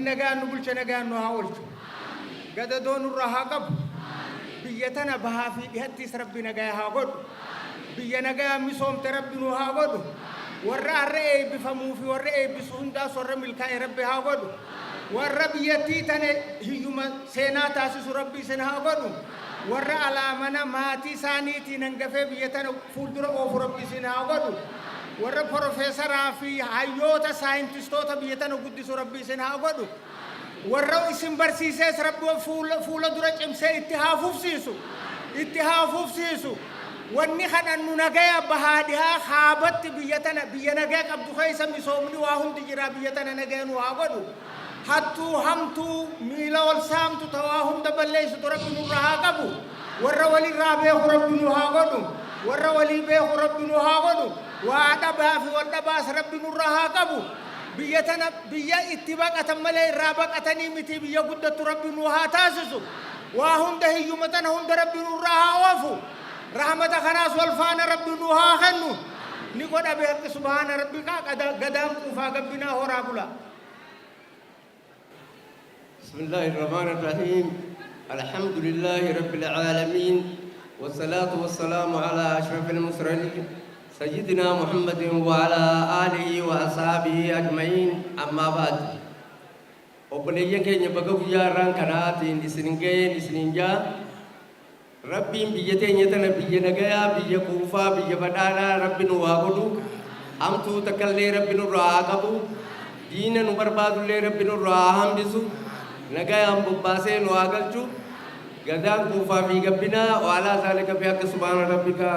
nagaan nu bulcha nagaan nu haa oolchu gadadoo nurraa haa qabu biyya tana bahaa fi dhihattis rabbi nagaa haa godhu biyya nagaa misoomte rabbi nu haa godhu warra har'a eebbifamuu fi warra eebbisu hundaas warra milkaa'e rabbi haa godhu warra biyyattii tane hiyyuma seenaa taasisu rabbi isin haa godhu warra alaamana maatii isaaniitiin hangafee biyya tana fuuldura oofu rabbi isin haa godhu warra profeesaraa fi hayyoota saayintistoota biyya tana guddisu rabbi isin haa godhu warra isin barsiisees rabbi fuula dura cimsee itti haa fufsiisu wanni kadhannu nagaya bahaadihaa haabatti biyya tana biyya nagaa qabdu keessa misoomni waa hundi jira biyya tana nagaa nu haa godhu hattuu hamtuu miila ol saamtu tawaa hunda balleessitu rabbi nurraa haa qabu warra walirraa beeku rabbi nu haa godhu warra walii beeku rabbi nu haa godhu waa dhabaa fi wal dhabaas rabbi nurraa haa qabu biyya tana biyya itti baqatan malee irraa baqatanii miti biyya guddatu rabbi nu haa taasisu waa hunda hiyyuma tana hunda rabbi nurraa haa oofu rahmata kanaas wal faana rabbi nu haa kennu ni godha beeqi subhaana rabbika gadaan quufaa gabbinaa horaa bula. بسم الله الرحمن الرحيم الحمد لله رب العالمين والصلاة والسلام على أشرف المرسلين سيدنا محمد وعلى آله وأصحابه أجمعين أما بعد obboleeyyan keenya baga guyyaa irraan kanaatiin isin ga'een isinin jaa rabbiin biyya teenya tana biyya nagayaa biyya kuufaa biyya badhaadhaa rabbi nu waa godhu hamtuu takkallee rabbi nurraa haa qabu diina nu barbaadullee rabbi nurraa haa hambisu nagayaan bobbaasee nu haa galchu gadaan kuufaa fi gabbinaa waalaa zaalika fi akka subhaana rabbika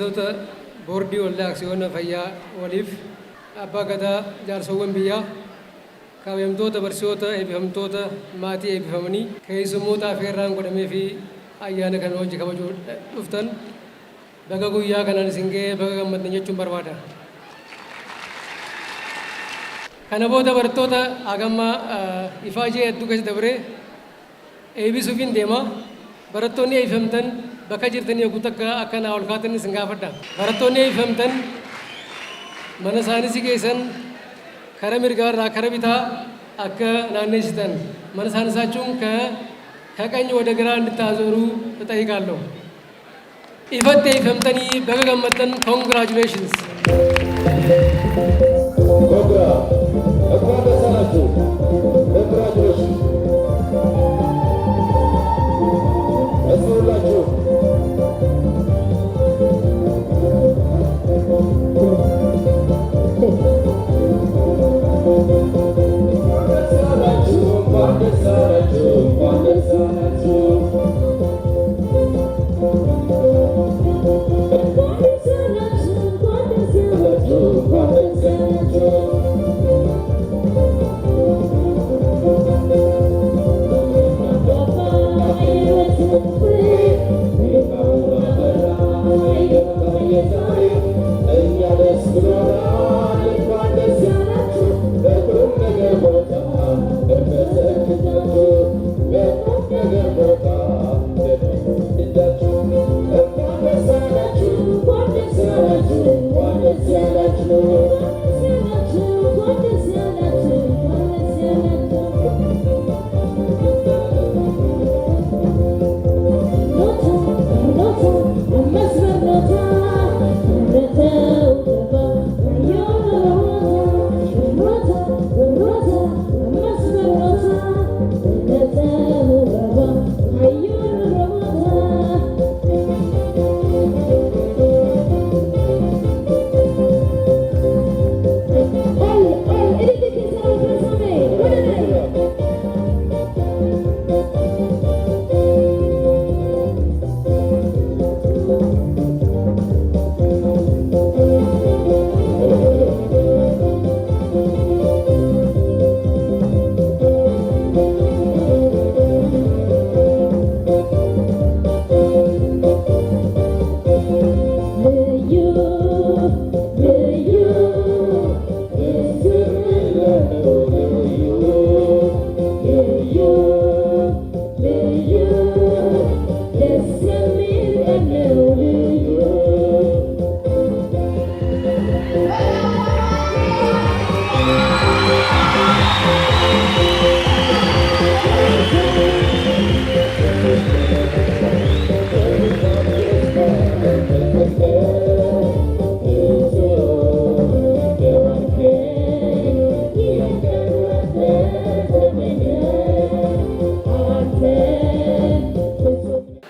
miseensota boordii waldaa aksiyoona fayyaa waliif abbaa gadaa jaarsowwan biyyaa kabajamtoota barsiisota eebbifamtoota maatii eebbifamanii keessummoota afeerraan godhamee fi ayyaana kana hojii kabajuu dhuftan baga guyyaa kanaan isin ga'ee baga gammaddan jechuun barbaada. Kana booda barattoota hagamma ifaajee hedduu keessa dabree eebbisuuf hin deema. Barattoonni eebbifamtan bakka jirtanii eeguu takka akka naa ol kaatan isin gaafadha. Barattoonni eebbifamtan mana isaanii keessan karaa mirgaa irraa karaa bitaa akka naanneessitan mana isaanii saachuun ከቀኝ ወደ ግራ እንድታዞሩ እጠይቃለሁ። ኢፈቴ ፈምተኒ በገገመተን ኮንግራቹሌሽንስ ኮንግራ እንኳን ደስ አላችሁ። ኮንግራቹሌሽን ደስ ይበላችሁ።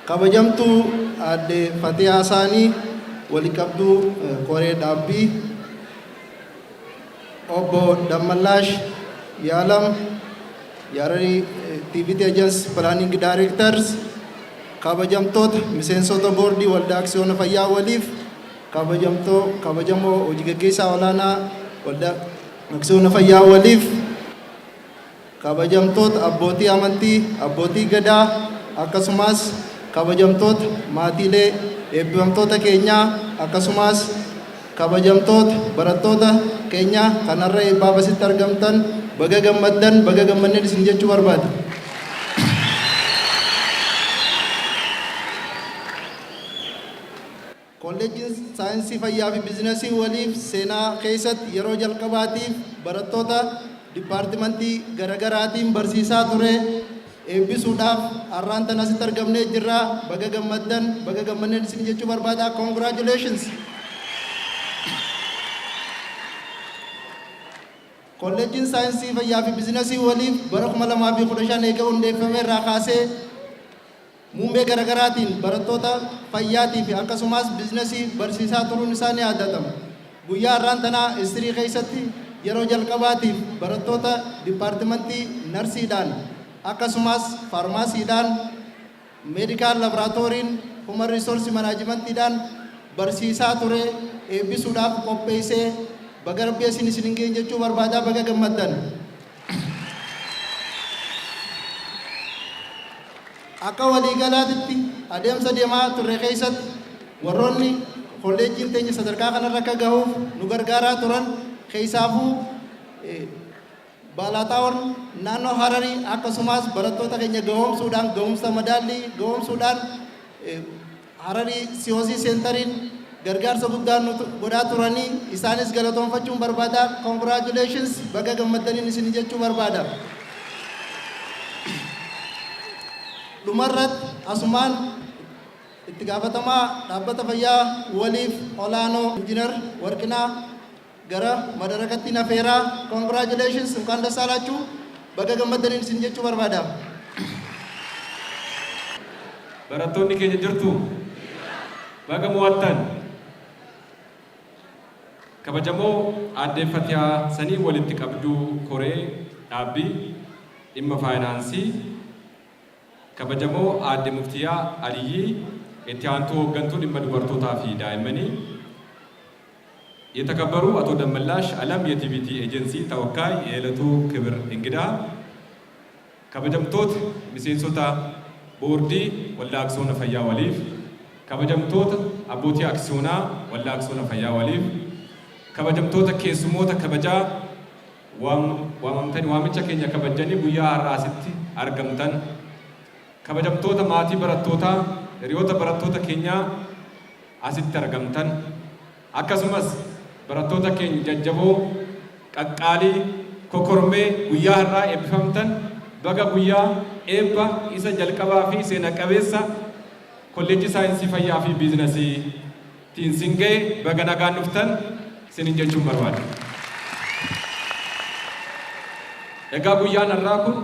kabajamtuu aadde Fatihaa Saanii waliqabduu Koree Dhaabbii obbo Dammallaash Yaalam Yararii TVT Agents Planning Directors kabajamtoota miseensota boordii waldaa aksiyoona fayyaa waliif kabajamoo hojii gaggeessaa olaanaa waldaa aksiyoona fayyaa waliif kabajamtoota abbootii amantii abbootii gadaa akkasumas kabajamtoota maatiilee eebbifamtoota keenyaa akkasumas kabajamtoota barattoota keenyaa kanarra eebbaa basitti argamtan baga gammaddan baga gammanneen isin jechuu barbaada. Kolleejjiin saayinsii fayyaa fi biizinasii waliif seenaa keessatti yeroo jalqabaatiif barattoota dipaartimentii garaagaraatiin barsiisaa ture eebbisuudhaaf har'aan tan asitti argamnee jirra. Baga gammaddan baga gammanneen isin jechuu barbaada. Congratulations. Kolleejjiin saayinsii fayyaa fi biizinasii waliif bara 2015 eega hundeeffame irraa kaasee muummee garaagaraatiin barattoota fayyaatii fi akkasumas biizinasii barsiisaa turuun isaa ni yaadatama. Guyyaa har'aan tanaa istirii keessatti yeroo jalqabaatiif barattoota dipaartimentii narsiidhaan akkasumas faarmaasiidhaan meedikaal laaboraatooriin human resource manaajimentiidhaan barsiisaa ture eebbisuudhaaf qopheessee baga Rabbi isin geenye jechuu barbaadaa baga gammaddan. Akka waliigalaatitti adeemsa deemaa turre keessatti warroonni kolleejjiin teenya sadarkaa kanarra akka gahuuf nu gargaaraa turan keessaafuu Baalaataawwan naannoo Hararii akkasumas barattoota keenya gahumsuudhaan gahumsa madaallii gahumsuudhaan Hararii Siyoosii Seentariin gargaarsa guddaa nu godhaa turanii isaanis galatoonfachuun barbaada. Congratulations baga gammaddaniin isin jechuu barbaada. Dhumarratti asumaan itti gaafatamaa dhaabbata fayyaa waliif olaanoo injiinar Warqinaa gara madarakatti nafeeraa. Congratulations እንኳን ደስ አላችሁ baga gammaddaniin isin jechuu barbaada. Barattoonni keenya jirtu baga mo'attan. Kabajamoo aadde Fatihaa sanii walitti qabduu koree dhaabbii dhimma faayinaansii kabajamoo aadde Muftiyaa Aliyyii itti aantuu hooggantuu dhimma dubartootaa fi daa'immanii የተከበሩ አቶ ደመላሽ አለም የቲቪቲ ኤጀንሲ ተወካይ የዕለቱ ክብር እንግዳ ከበጀምቶት ሚሴንሶታ ቦርዲ ወላ አክሲዮነ ፈያ ወሊፍ ከበጀምቶት አቦቲ አክሲዮና ወላ አክሲዮነ ፈያ ወሊፍ ከበጀምቶት ኬሱሞታ ከበጃ ዋምተን ዋምቻ ኬኛ ከበጀኒ ጉያ አራሲቲ አርገምተን ከበጀምቶታ ማቲ በረቶታ ሪዮታ በረቶታ ኬኛ አሲቲ አርገምተን akkasumas barattoota keenya jajjaboo qaqqaalii kokormee guyyaa har'aa eebbifamtan baga guyyaa eebba isa jalqabaa fi seena qabeessa kolleejjii saayinsii fayyaa fi biizinasii tiin singee baga nagaan dhuftan sinin jechuun barbaada. Egaa guyyaan har'aa kun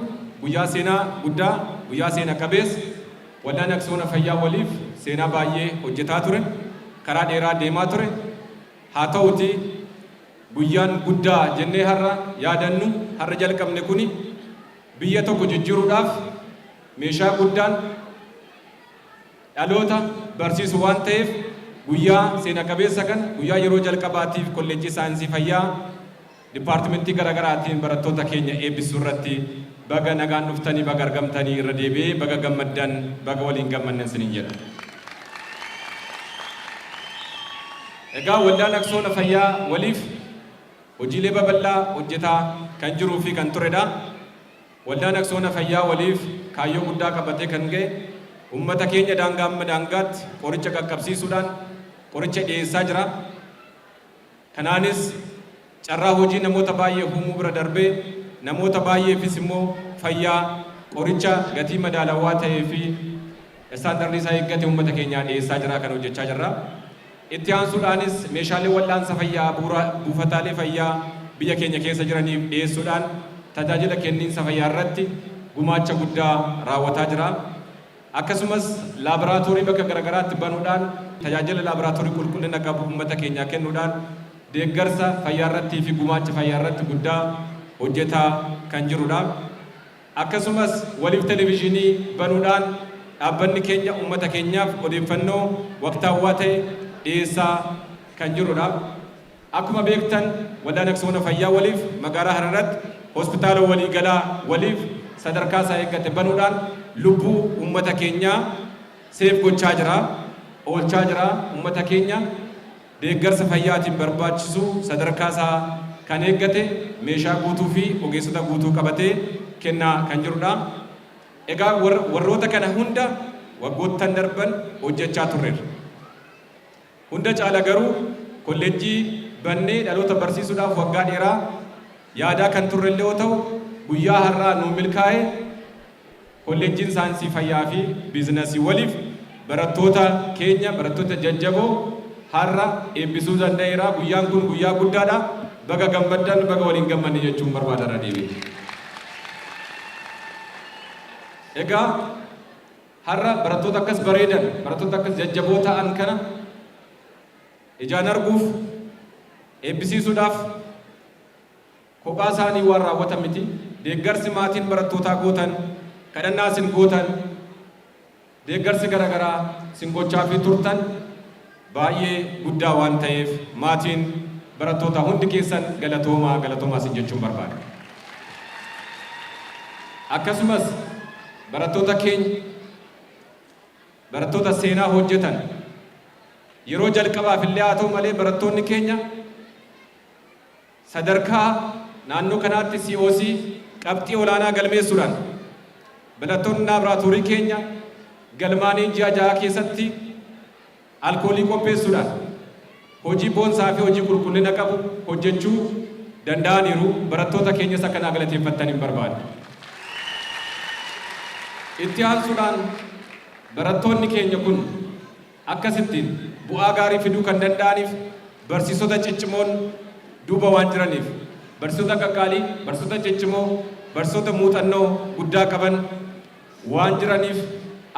guyyaa seenaa guddaa guyyaa seena qabeessa waldaan aksiyoona fayyaa waliif seenaa baay'ee hojjetaa ture karaa dheeraa deemaa ture. haa ta'uti guyyaan guddaa jennee har'a yaadannu har'a jalqabne kuni biyya tokko jijjiiruudhaaf meeshaa guddaan dhaloota barsiisu waan ta'eef guyyaa seena qabeessa kan guyyaa yeroo jalqabaatiif kolleejjii saayinsii fayyaa dipaartimentii garaagaraatiin barattoota keenya eebbisuu irratti baga nagaan dhuftanii baga argamtanii irra deebi'ee baga gammaddan baga waliin gammannan sinin jedha. Egaa waldaan aksiyoona fayyaa waliif hojiilee babal'aa hojjetaa kan jiruu fi kan turedha. Waldaan aksiyoona fayyaa waliif kaayyoo guddaa qabatee kan ga'e uummata keenya daangaa amma daangaatti qoricha qaqqabsiisuudhaan qoricha dhiyeessaa jira. Kanaanis carraa hojii namoota baay'ee uumuu bira darbee namoota baay'eefis immoo fayyaa qoricha gatii madaalawaa ta'ee fi istaandardi isaa eeggate uummata keenyaa dhiyeessaa jira kan hojjechaa jirra. Itti aansuudhaanis meeshaalee wal'aansa fayyaa buufataalee fayyaa biyya keenya keessa jiraniif dhiyeessuudhaan tajaajila kenniinsa fayyaa irratti gumaacha guddaa raawwataa jira. Akkasumas laaboraatoorii bakka garagaraatti banuudhaan tajaajila laaboraatoorii qulqullina qabu uummata keenyaa kennuudhaan deeggarsa fayyaa irratti fi gumaacha fayyaa irratti guddaa hojjetaa kan jirudha. Akkasumas waliif televezyiinii banuudhaan dhaabbanni keenya uummata keenyaaf odeeffannoo waqtaawwaa ta'e dhiyeessaa kan jirudha. Akkuma beektan waldaan aksiyoona fayyaa waliif magaalaa Hararatti hospitaala waliigalaa waliif sadarkaa isaa eeggate banuudhaan lubbuu uummata keenyaa seef gochaa jira, oolchaa jira. Uummata keenya deeggarsa fayyaatiin barbaachisu sadarkaa isaa kan eeggate meeshaa guutuu fi ogeessota guutuu qabatee kennaa kan jirudha. Egaa warroota kana hunda waggoottan darban hojjechaa turreerra. Hunda caala garuu kolleejjii bannee dhaloota barsiisuudhaaf waggaa dheeraa yaadaa kan turre illee yoo ta'u guyyaa har'aa nu milkaa'e kolleejjiin saayinsii fayyaa fi biizinasii waliif barattoota keenya barattoota jajjaboo har'a eebbisuu danda'eera. Guyyaan kun guyyaa guddaadha. Baga gammaddan baga waliin gammanne jechuun barbaada deebi'e. Egaa har'a barattoota akkas bareedan barattoota akkas jajjaboo ta'an kana ijaan arguuf eebbisiisuudhaaf kophaa isaanii waan raawwatan miti. Deeggarsi maatiin barattootaa gootan kadhannaa isin gootan deeggarsi garagaraa isin gochaa fi turtan baay'ee guddaa waan ta'eef maatiin barattoota hundi keessan galatoomaa isin jechuun barbaada. Akkasumas barattoota keenya barattoota seenaa hojjetan yeroo jalqabaaf illee haa ta'u malee barattoonni keenya sadarkaa naannoo kanaatti COC qabxii olaanaa galmeessuudhaan barattoonni laaboraatoorii keenya galmaanii ji'a 6 keessatti alkoolii qopheessuudhaan hojii boonsaa fi hojii qulqullina qabu hojjechuu danda'aniiru. Barattoota keenyas akkanaa galateeffattan hin barbaadu. Itti aansuudhaan barattoonni keenya kun akkasittiin bu'aa gaarii fiduu kan danda'aniif barsiisota ciccimoon duuba waan jiraniif barsiisota qaqqaalii, barsiisota ciccimoo, barsiisota muuxannoo guddaa qaban waan jiraniif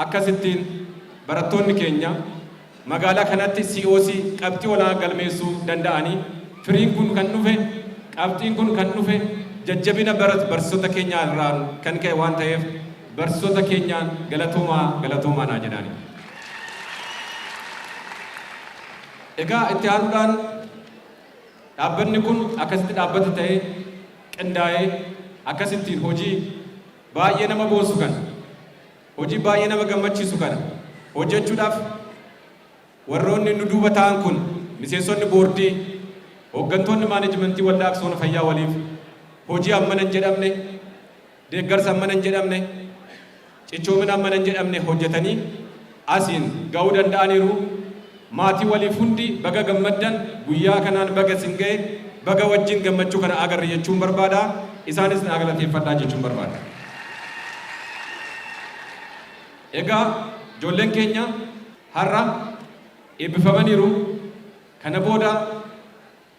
akkasittiin barattoonni keenya magaalaa kanatti COC qabxii olaanaa galmeessuu danda'anii firiin kun kan dhufe qabxiin kun kan dhufe jajjabina barsiisota keenyaa irraan kan ka'e waan ta'eef barsiisota keenyaan galatoomaa naa jedhaani. Egaa itti aanuudhaan dhaabbanni kun akkasitti dhaabbata ta'ee qindaa'ee akkasittiin hojii baay'ee nama boonsu kana hojii baay'ee nama gammachiisu kana hojjechuudhaaf warroonni nu duuba ta'an kun miseensonni boordii hooggantoonni maanajimentii waldaa Aksoona Fayyaa waliif hojii ammana hin jedhamne deeggarsa ammana hin jedhamne cichoomina ammana hin jedhamne hojjetanii asiin ga'uu danda'aniiru. Maatii waliif hundi baga gammaddan guyyaa kanaan baga isin ga'e baga wajjin gammachuu kana agarre jechuun barbaada. Isaanis na galateeffadhaa jechuun barbaada. Egaa ijoolleen keenya har'a eebbifamaniiru. Kana booda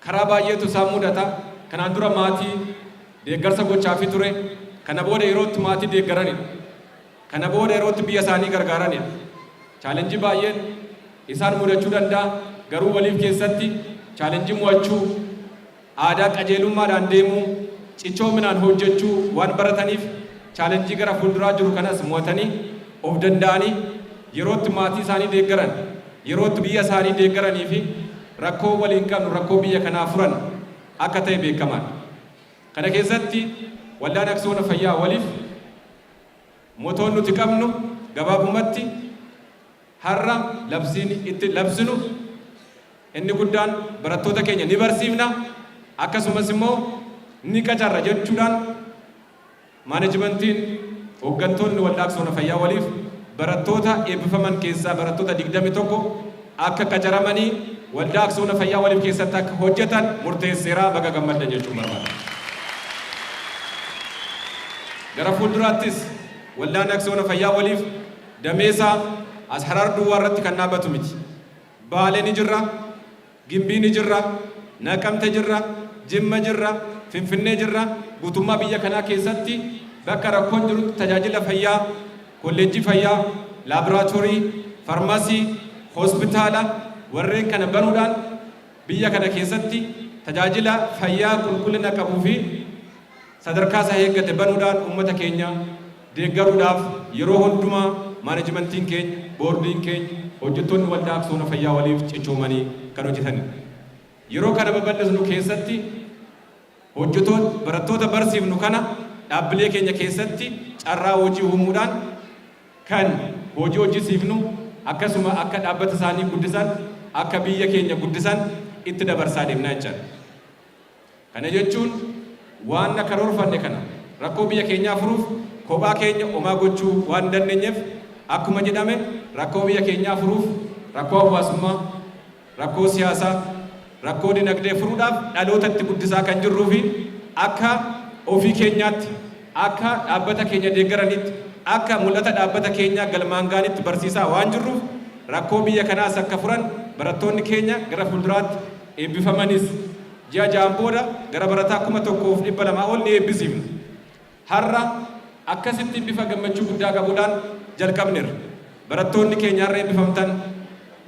karaa baay'eetu isaan mudata. Kanaan dura maatii deeggarsa gochaafii ture. Kana booda yerootti maatii deeggaranidha. Kana booda yerootti biyya isaanii gargaaranidha. Chaalenjii baay'een isaan mudachuu danda'a. Garuu waliif keessatti chaalenjii mo'achuu, aadaa qajeelummaadhaan deemuu, cichoominaan hojjechuu waan barataniif chaalenjii gara fuulduraa jiru kanas mo'atanii of danda'anii yerootti maatii isaanii deeggaran, yerootti biyya isaanii deeggaranii fi rakkoo waliin qabnu rakkoo biyya kanaa furan akka ta'e beekamaadha. Kana keessatti waldaan Aksoona Fayyaa waliif motoon nuti qabnu gabaabumatti har'a labsiin itti labsinu inni guddaan barattoota keenya ni barsiifna akkasumas immoo ni qacarra jechuudhaan maanajimentiin hooggantoonni waldaa Aksoona Fayyaa waliif barattoota eebbifaman keessaa barattoota 21 akka qacaramanii waldaa Aksoona Fayyaa waliif keessatti akka hojjetan murteesseera. Baga gammaddan jechuun barbaada. Gara fuulduraattis waldaan Aksoona Fayyaa waliif dameesaa as Harar Duwwaa irratti kan dhaabbatu miti. Baalee ni jirra, Gimbii ni jirra, Naqamte jirra, Jimma jirra, Finfinnee jirra. Guutummaa biyya kanaa keessatti bakka rakkoon jiru tajaajila fayyaa, kolleejjii fayyaa, laaboraatoorii, farmaasii, hospitaala warreen kana banuudhaan biyya kana keessatti tajaajila fayyaa qulqullina qabuu fi sadarkaa isaa eeggate banuudhaan uummata keenya deeggaruudhaaf yeroo hundumaa maanajimentiin keenya, boordiin keenya, hojjettoonni waldaa Aksoona Fayyaa waliif cichoomanii kan hojjetanidha. Yeroo kana babal'isnu keessatti hojjettoota barattoota barsiifnu kana dhaabbilee keenya keessatti carraa hojii uumuudhaan kan hojii hojjisiifnu akkasuma akka dhaabbata isaanii guddisan akka biyya keenya guddisan itti dabarsaa deemnaa jechaadha. Kana jechuun waan karoorfanne kana rakkoo biyya keenyaa furuuf kophaa keenya homaa gochuu waan dandeenyeef akkuma jedhame rakkoo biyya keenyaa furuuf rakkoo hawaasummaa, rakkoo siyaasaa, rakkoo dinagdee furuudhaaf dhalootatti guddisaa kan jirruu fi akka ofii keenyaatti akka dhaabbata keenya deeggaranitti akka mul'ata dhaabbata keenyaa galmaan gaanitti barsiisaa waan jirruuf rakkoo biyya kanaas akka furan barattoonni keenya gara fuulduraatti eebbifamanis ji'a 6 booda gara barataa 1,200 ol ni eebbisiifna. Har'a akkasitti bifa gammachuu guddaa qabuudhaan jalqabneerra. Barattoonni keenya har'a eebbifamtan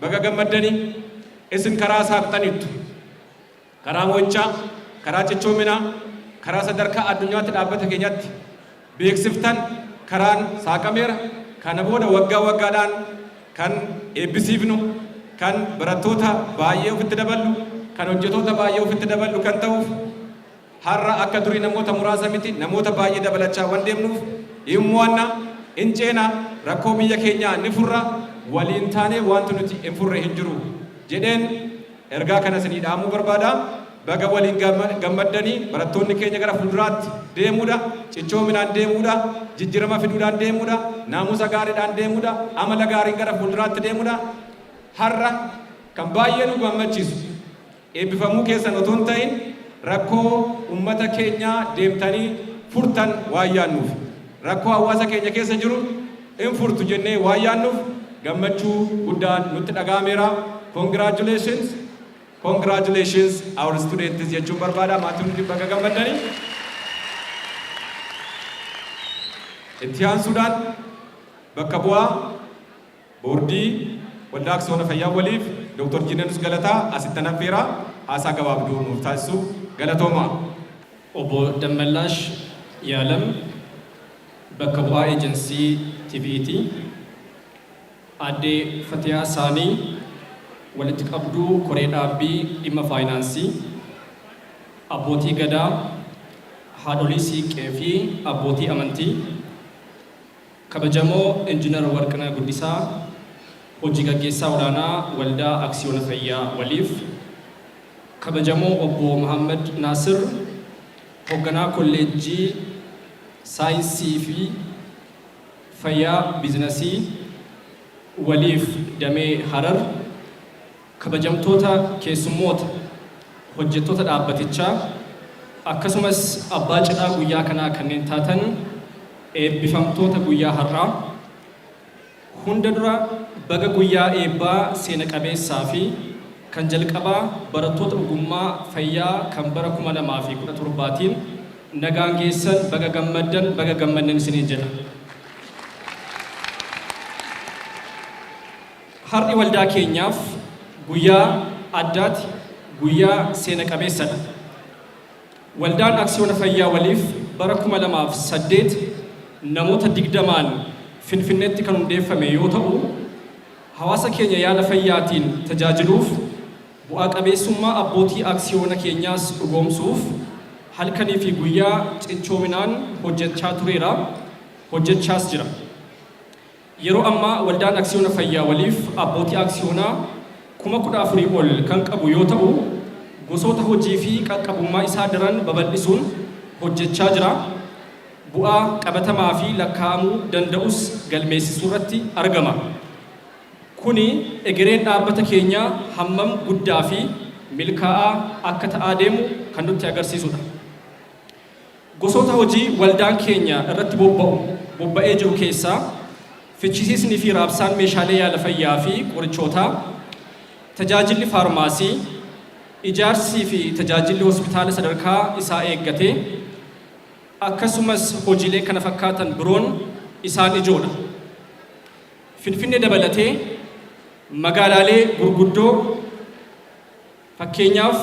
baga gammaddanii isin karaa saaqxaniittu. Karaa mo'ichaa, karaa cichoominaa, karaa sadarkaa addunyaatti dhaabbata keenyatti beeksiftan karaan saaqameera. Kana booda waggaa waggaadhaan kan eebbisiifnu kan barattoota baay'ee ofitti dabalu kan hojjettoota baay'ee ofitti dabalu kan ta'uuf har'a akka durii namoota muraasa miti namoota baay'ee dabalachaa waan deemnuuf himmoanna inceena rakkoo biyya keenyaa ni furra waliin taane wanti nuti hin furre hin jiru jedheen ergaa kana isinii dhaamuu barbaada. Baga waliin gammaddanii barattoonni keenya gara fuulduraatti deemuudha, cichoominaan deemuudha, jijjiirama fiduudhaan deemuudha, naamusa gaariidhaan deemuudha, amala gaariin gara fuulduraatti deemuudha. Har'a kan baay'ee nu gammachiisu eebbifamuu keessan otoo hin ta'in rakkoo uummata keenyaa deemtanii furtan waan yaannuuf rakkoo hawaasa keenya keessa jiru hin furtu jennee waan yaannuuf gammachuu guddaan nutti dhagaameera. Congratulations our students jechuun barbaada maatiin hundi baga gammaddanii. Itti aansuudhaan bakka bu'aa boordii waldaa Aksiyoona Fayyaa waliif Dr. Jinenus Galataa asitti affeeraa haasaa gabaabduu nuuf taasisu galatooma. Obbo Dammallaash Yaalam bakka bu'aa eejensii TVT Aadde Fatiyaa Saanii walitti qabduu koree dhaabbii dhimma faayinaansii abbootii gadaa haadholii siiqqee fi abbootii amantii kabajamoo injiinar Warqinaa Guddisaa hojii gaggeessaa olaanaa waldaa Aksiyoona Fayyaa waliif kabajamoo obbo Muhammad Naasir hoogganaa kolleejjii saayinsii fi fayyaa biizinasii waliif damee Harar kabajamtoota keessummoota hojjettoota dhaabbatichaa akkasumas abbaa cidhaa guyyaa kanaa kanneen taatan eebbifamtoota guyyaa har'aa hunda dura baga guyyaa eebbaa seena qabeessaa fi kan jalqabaa barattoota ogummaa fayyaa kan bara 2017tiin nagaan geessan baga gammaddan isiniin jedha. Har'i waldaa keenyaaf guyyaa addaati, guyyaa seena qabeessadha. Waldaan Aksiyoona Fayyaa waliif bara 2008 namoota 20 Finfinneetti kan hundeeffame yoo ta'u, hawaasa keenya yaala fayyaatiin tajaajiluuf bu'aa qabeessummaa abbootii aksiyoona keenyaas dhugoomsuuf halkanii fi guyyaa cichoominaan hojjechaa tureera, hojjechaas jira. Yeroo ammaa waldaan Aksiyoona Fayyaa waliif abbootii aksiyoonaa 14,000 ol kan qabu yoo ta'u, gosoota hojii fi qaqqabummaa isaa daran babal'isuun hojjechaa jira. Bu'aa qabatamaa fi lakkaa'amuu danda'us galmeessisuu irratti argama. Kuni egereen dhaabbata keenyaa hammam guddaa fi milkaa'aa akka ta'aa deemu kan nutti agarsiisudha. Gosoota hojii waldaan keenya irratti bobba'ee jiru keessaa fichisiisnii fi raabsaan meeshaalee yaala fayyaa fi qorichootaa, tajaajilli faarmaasii, ijaarsii fi tajaajilli hospitaala sadarkaa isaa eeggatee akkasumas hojiilee kana fakkaatan biroon isaan ijoodha. Finfinnee dabalatee magaalaalee gurguddoo fakkeenyaaf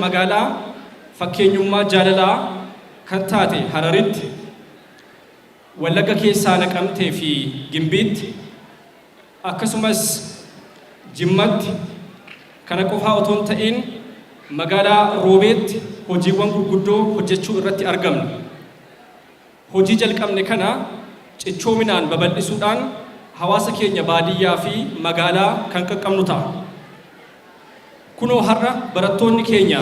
magaalaa fakkeenyummaa jaalalaa kan taate Hararitti, Wallagga keessaa Naqamtee fi Gimbiitti, akkasumas Jimmatti kana qofaa otoo hin ta'in magaalaa Roobeetti hojiiwwan gurguddoo hojjechuu irratti argamna. Hojii jalqabne kana cichoominaan babal'isuudhaan hawaasa keenya baadiyyaa fi magaalaa kan qaqqabnu ta'a. Kunoo har'a barattoonni keenya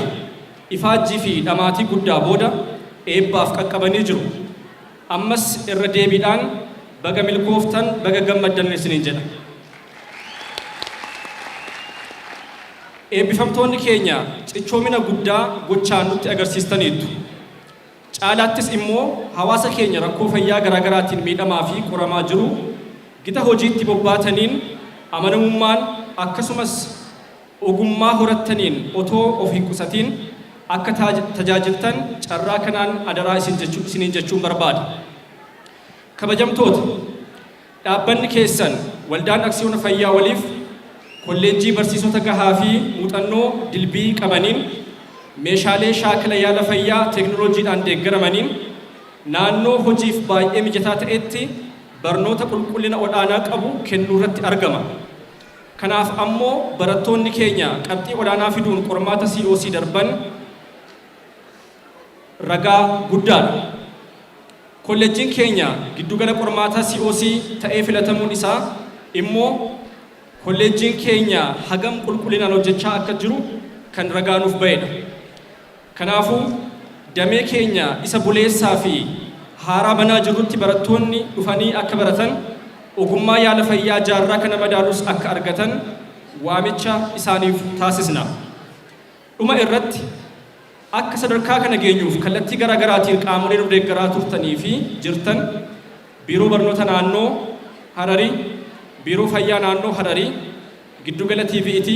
ifaajjii fi dhamaatii guddaa booda eebbaaf qaqqabanii jiru. Ammas irra deebiidhaan baga milkooftan baga gammaddan isiniin jedha. Eebbifamtoonni keenya cichoomina guddaa gochaan nutti agarsiistaniitu. Caalaattis immoo hawaasa keenya rakkoo fayyaa garaagaraatiin miidhamaa fi qoramaa jiru gita hojiitti bobbaataniin amanamummaan akkasumas ogummaa horattaniin otoo of hin qusatiin akka tajaajiltan carraa kanaan adaraa isiniin jechuun barbaada. Kabajamtoota, dhaabbanni keessan waldaan Aksiyoona Fayyaa waliif kolleejjii barsiisota gahaa fi muuxannoo dilbii qabaniin meeshaalee shaakala yaala fayyaa teekinooloojiidhaan deeggaramaniin naannoo hojiif baay'ee mijataa ta'etti barnoota qulqullina olaanaa qabu kennuu irratti argama. Kanaaf ammoo barattoonni keenya qabxii olaanaa fiduun qormaata COC darban ragaa guddaadha. Kolleejjiin keenya giddugala qormaata COC ta'ee filatamuun isaa immoo kolleejjiin keenya hagam qulqullinaan hojjechaa akka jiru kan ragaa nuuf ba'edha. Kanaafuu damee keenya isa buleessaa fi haaraa banaa jirrutti barattoonni dhufanii akka baratan ogummaa yaala fayyaa jaarraa kana madaalus akka argatan waamicha isaaniif taasisna. Dhuma irratti akka sadarkaa kana geenyuuf kallattii garaagaraatiin qaamolee nu deeggaraa turtanii fi jirtan biiroo barnoota naannoo Hararii, biiroo fayyaa naannoo Hararii, giddugala TVET,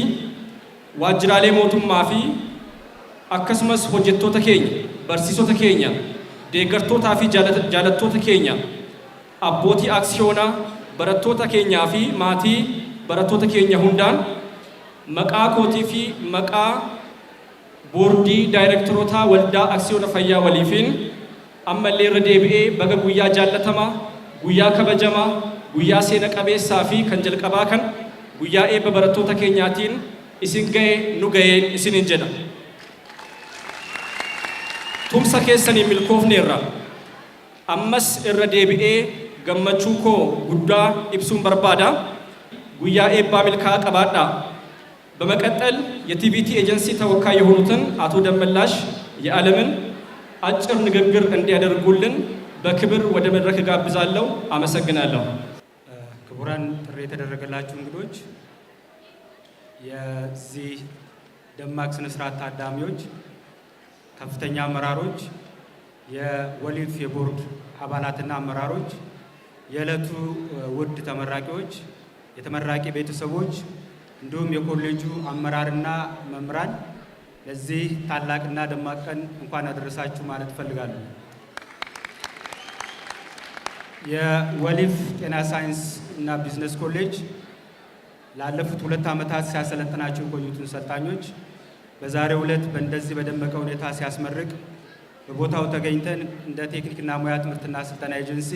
waajjiraalee mootummaa fi akkasumas hojjettoota keenya, barsiisota keenya, deeggartootaa fi jaalattoota keenya, abbootii aksiyoonaa, barattoota keenyaa fi maatii barattoota keenya hundaan maqaa kootii fi maqaa boordii daayireektaroota waldaa aksiyoona fayyaa waliifiin ammallee irra deebi'ee baga guyyaa jaallatamaa, guyyaa kabajamaa, guyyaa seena qabeessaa fi kan jalqabaa kan guyyaa eebba barattoota keenyaatiin isin ga'e nu ga'e isiniin jedha. Tumsa keessanii milkoofneerra. Ammas irra deebi'ee gammachuu koo guddaa ibsuun barbaada. Guyyaa eebbaa milkaa'aa qabaadhaa. በመቀጠል የቲቪቲ ኤጀንሲ ተወካይ የሆኑትን አቶ ደመላሽ የዓለምን አጭር ንግግር እንዲያደርጉልን በክብር ወደ መድረክ ጋብዛለሁ። አመሰግናለሁ። ክቡራን ጥሪ የተደረገላችሁ እንግዶች፣ የዚህ ደማቅ ስነ ስርዓት ታዳሚዎች፣ ከፍተኛ አመራሮች፣ የወሊፍ የቦርድ አባላትና አመራሮች፣ የዕለቱ ውድ ተመራቂዎች፣ የተመራቂ ቤተሰቦች እንዲሁም የኮሌጁ አመራርና መምህራን ለዚህ ታላቅና ደማቅ ቀን እንኳን አደረሳችሁ ማለት እፈልጋለሁ። የወሊፍ ጤና ሳይንስ እና ቢዝነስ ኮሌጅ ላለፉት 2 ዓመታት ሲያሰለጥናቸው የቆዩትን ሰልጣኞች በዛሬው ዕለት በእንደዚህ በደመቀ ሁኔታ ሲያስመርቅ በቦታው ተገኝተን እንደ ቴክኒክና ሙያ ትምህርትና ስልጠና ኤጀንሲ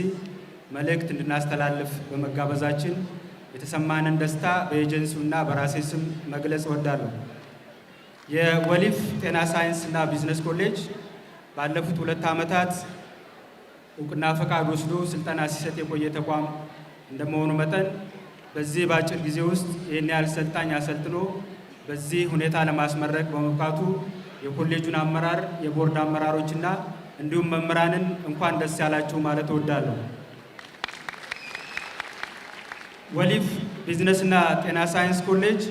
መልእክት እንድናስተላልፍ በመጋበዛችን የተሰማንን ደስታ በኤጀንሲውና በራሴ ስም መግለጽ እወዳለሁ። የወሊፍ ጤና ሳይንስ እና ቢዝነስ ኮሌጅ ባለፉት 2 ዓመታት እውቅና ፈቃድ ወስዶ ስልጠና ሲሰጥ የቆየ ተቋም እንደመሆኑ መጠን በዚህ ባጭር ጊዜ ውስጥ ይህን ያህል ሰልጣኝ አሰልጥኖ በዚህ ሁኔታ ለማስመረቅ በመብቃቱ የኮሌጁን አመራር፣ የቦርድ አመራሮችና እንዲሁም መምህራንን እንኳን ደስ ያላችሁ ማለት እወዳለሁ። ወሊፍ ቢዝነስ እና ጤና ሳይንስ ኮሌጅ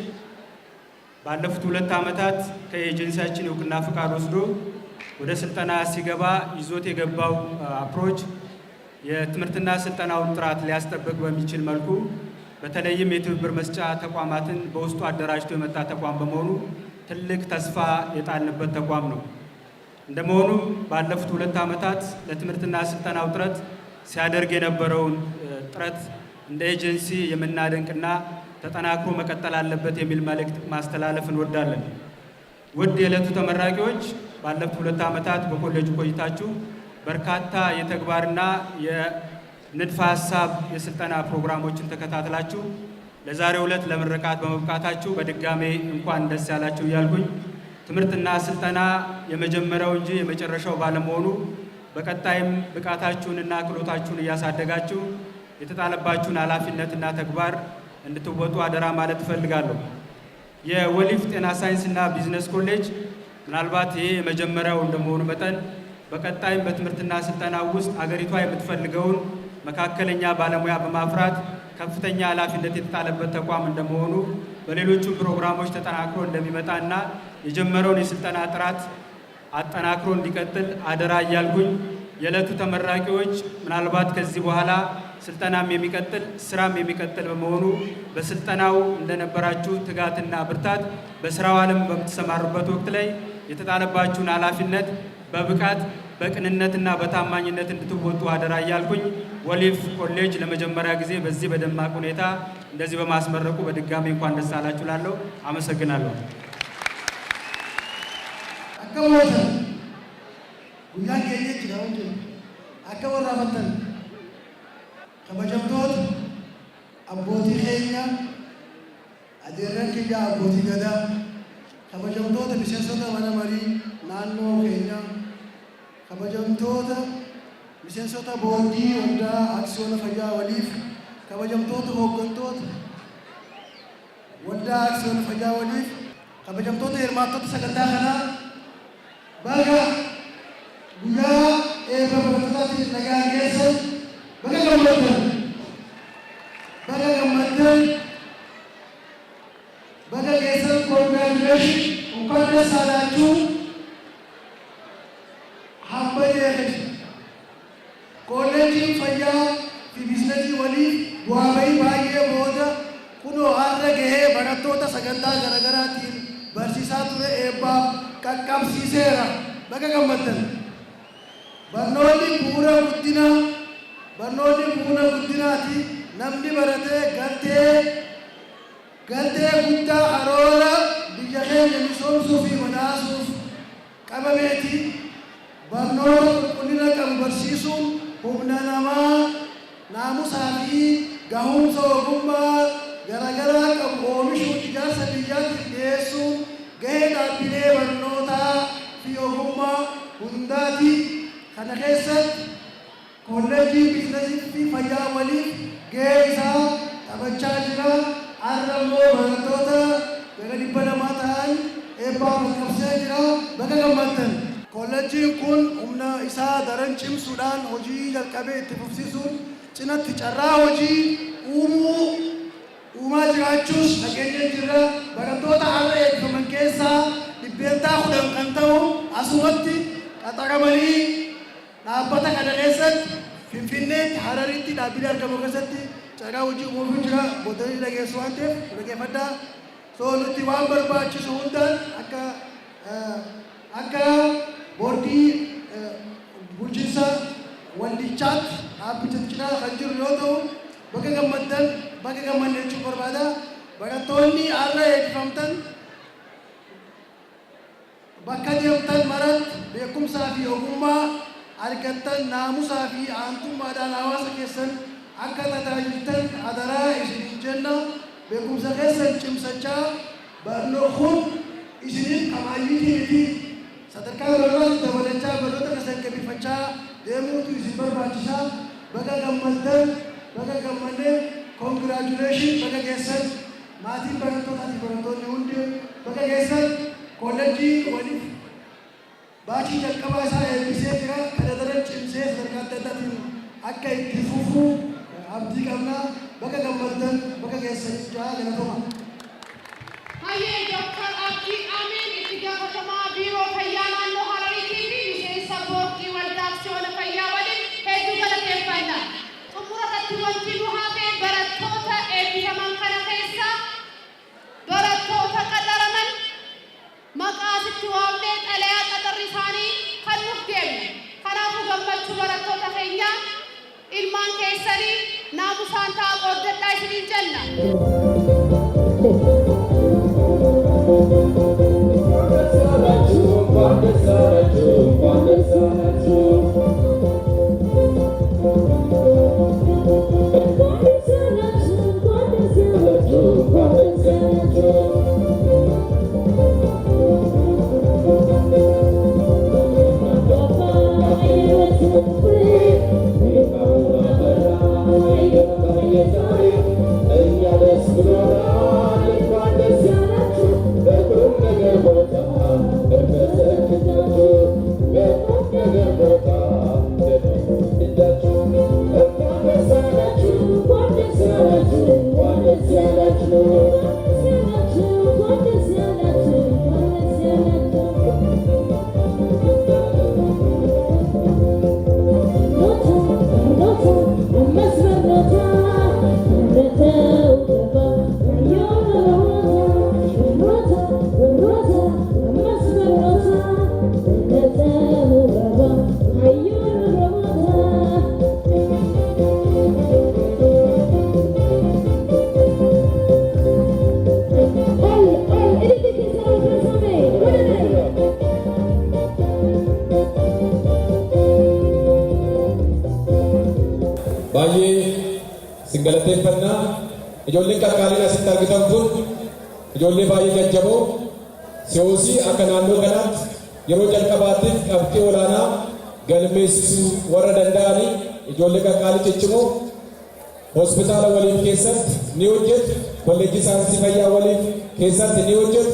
ባለፉት 2 ዓመታት ከኤጀንሲያችን እውቅና ፈቃድ ወስዶ ወደ ስልጠና ሲገባ ይዞት የገባው አፕሮች የትምህርትና ስልጠናውን ጥራት ሊያስጠብቅ በሚችል መልኩ በተለይም የትብብር መስጫ ተቋማትን በውስጡ አደራጅቶ የመጣ ተቋም በመሆኑ ትልቅ ተስፋ የጣልንበት ተቋም ነው። እንደመሆኑ ባለፉት 2 ዓመታት ለትምህርትና ስልጠናው ጥረት ሲያደርግ የነበረውን ጥረት እንደ ኤጀንሲ የምናደንቅና ተጠናክሮ መቀጠል አለበት የሚል መልእክት ማስተላለፍ እንወዳለን። ውድ የዕለቱ ተመራቂዎች፣ ባለፉት 2 ዓመታት በኮሌጁ ቆይታችሁ በርካታ የተግባርና የንድፈ ሐሳብ የስልጠና ፕሮግራሞችን ተከታትላችሁ ለዛሬው ዕለት ለምረቃት በመብቃታችሁ በድጋሜ እንኳን ደስ ያላችሁ እያልኩኝ ትምህርትና ስልጠና የመጀመሪያው እንጂ የመጨረሻው ባለመሆኑ በቀጣይም ብቃታችሁንና ክህሎታችሁን እያሳደጋችሁ የተጣለባችሁን ኃላፊነትና ተግባር እንድትወጡ አደራ ማለት እፈልጋለሁ። የወሊፍ ጤና ሳይንስና ቢዝነስ ኮሌጅ ምናልባት ይሄ የመጀመሪያው እንደመሆኑ መጠን በቀጣይም በትምህርትና ስልጠና ውስጥ አገሪቷ የምትፈልገውን መካከለኛ ባለሙያ በማፍራት ከፍተኛ ኃላፊነት የተጣለበት ተቋም እንደመሆኑ በሌሎቹም ፕሮግራሞች ተጠናክሮ እንደሚመጣና የጀመረውን የስልጠና ጥራት አጠናክሮ እንዲቀጥል አደራ እያልኩኝ የዕለቱ ተመራቂዎች ምናልባት ከዚህ በኋላ ስልጠናም የሚቀጥል ስራም የሚቀጥል በመሆኑ በስልጠናው እንደነበራችሁ ትጋትና ብርታት በስራው ዓለም በምትሰማሩበት ወቅት ላይ የተጣለባችሁን ኃላፊነት በብቃት በቅንነትና በታማኝነት እንድትወጡ አደራ እያልኩኝ ወሊፍ ኮሌጅ ለመጀመሪያ ጊዜ በዚህ በደማቅ ሁኔታ እንደዚህ በማስመረቁ በድጋሚ እንኳን ደስ አላችሁ እላለሁ። አመሰግናለሁ። አከወተ ጉያን ከየች ነው አከወራ ፈተን kabajamtoota abbootii keenya adeerran kiyya abbootii gadaa kabajamtoota miseensota mana marii naannoo keenya kabajamtoota miseensota boordii waldaa aksiyoona fayyaa waliif kabajamtoota hooggantoota waldaa aksiyoona fayyaa waliif kabajamtoota hirmaattota sagantaa kanaa baga guyyaa eebba barattootaatiif nagaan geessan baga gammaddan baga geessan congratulation እንኳን ደስ አላችሁ ሀበዴ ኮሌጂን ፈያ ፊ ቢዝነሲ ወሊፍ ቡአበይ ባየ ቦደ ኩኖ አረገሄ በረቶታ ሰገንታ ገረገራቲን በርሲሳ ቱሬ ኤባ ቀቀብሲሴራ በገ ገመተን በርኖሊ ቡረ ጉዲናቲ ነምኒ በረቴ ገልቴ ጉዳ አሮራ ቢጀሄን የሚሶምሱፊ መናሱፍ ቀበሜቲ በርኖር ቁልቁሊነ ቀንበርሲሱን humna namaa naamusaa fi gahumsa ogummaa garaagaraa qabu oomishuun ijaarsa biyyaatiif dhiyeessuun gahee dhaabbilee barnootaa fi ogummaa hundaati. Kana keessatti kolleejjii biizinasii fi fayyaa waliif gahee isaa taphachaa jira. Har'a immoo barattoota gara 200 ta'an eebbaan qabsee jira. Baga gammaddan. Kolleejjiin kun humna isaa daran cimsuudhaan hojii jalqabee itti fufsiisuun cinatti carraa hojii uumaa jiraachuus dhageenyee jirra. Barattoota har'a eebbifaman keessaa 10 kan ta'u asumatti qaxaramanii dhaabbata kana keessatti Finfinneetti Hararitti dhaabbilee argamu keessatti carraa hojii uumuuf jira. Boodanii dhageessu waan ta'eef dhageeffadhaa. Nuti waan barbaachisu hundaan akka boordii bulchiinsa waldichaatti dhaabbicha cinaa kan jiru yoo ta'u baga gammaddan jechuu barbaada. Barattoonni har'a eebbifamtan bakka deemtan maratti beekumsaa fi ogummaa argattan naamusaa fi aantummaadhaan hawaasa keessan akka tajaajiltan adaraa isiniin jenna. Beekumsa keessan cimsachaa barnoo kun isiniin kamaayyiti miti. Sadarkaa barnootaatti dabalachaa barnoota keessan gabbifachaa deemuutu isin barbaachisaa. Baga gammaddan congratulation baga geessan maatiin barattootaa fi barattoonni hundi baga geessan. Kolleejjii waliif baachii jalqabaa isaa eebbisee jira. Kana daran cimsee sadarkaa adda addaatiin akka itti fufu abdii qabna. Baga gammaddan baga geessan jaa galatoma. Hayyee Dr. Abdii Amiin itti gaafatamaa biiroo fayyaa naannoo Harariitii fi miseensa boordii waldaa aksiyoona fayyaa waliin hedduu galateeffannaa. Xumurarratti wanti nu hafe barattoota eebbifaman kana keessa barattoota qaxaraman maqaasitti waamnee xalayaa qaxarri isaanii kan nuuf deemne. Kanaafuu gammachuu barattoota keenya ilmaan keessanii naamusaan ta'aa qooddadhaa isiniin jenna. Baay'ee singalateeffannaa ijoolleen qarqaaliin asitti argitan kun ijoollee baay'ee jajjaboo se'oosii akka naannoo kanaatti yeroo jalqabaatiif qabxii olaanaa galmeessisuu warra danda'anii ijoollee qaqqaalii ciccimoo hospitaala waliif keessatti ni hojjetu, kolleejjii saayinsii fayyaa waliif keessatti ni hojjetu,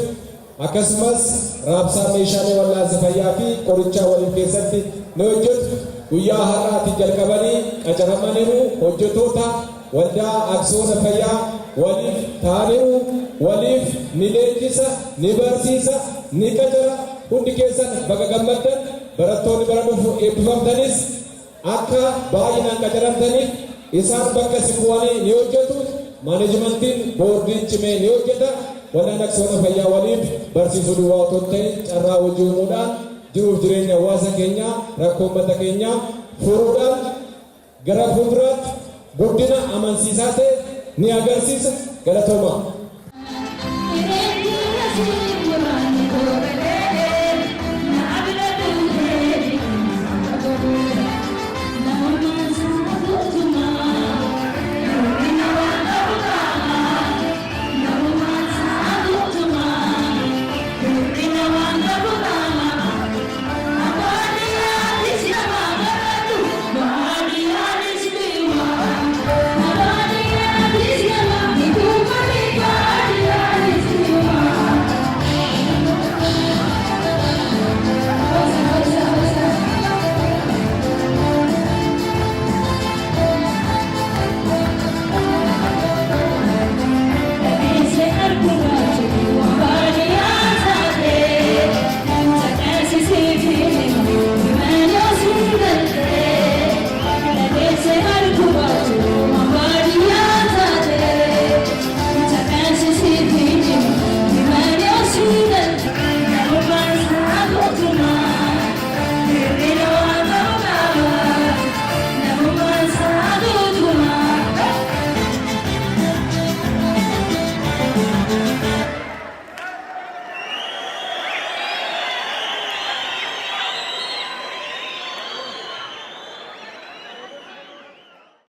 akkasumas raabsaa meeshaalee wal'aansa fayyaa fi qorichaa waliif keessatti ni hojjetu. Guyyaa har'aatiin jalqabanii qacaramaniiru hojjetoota waldaa aksiyoona fayyaa waliif ta'aniiru, waliif ni leenjisa, ni barsiisa, ni qacara. Hundi keessan baga gammaddan, barattoonni bara dhufu eebbifamtanis akka baay'inaan qacaramtaniif isaan bakka isin bu'anii ni hojjetu. Maaneejmentiin boordiin cimee ni hojjeta. Waldaan aksiyoona fayyaa waliif barsiisuu duwwaa otoo hin ta'in carraa hojii uumuudhaan jiruuf jireenya hawaasa keenyaa, rakkoo uummata keenyaa furuudhaan gara fuulduraatti guddina amansiisaa ta'e ni agarsiisa. Galatooma.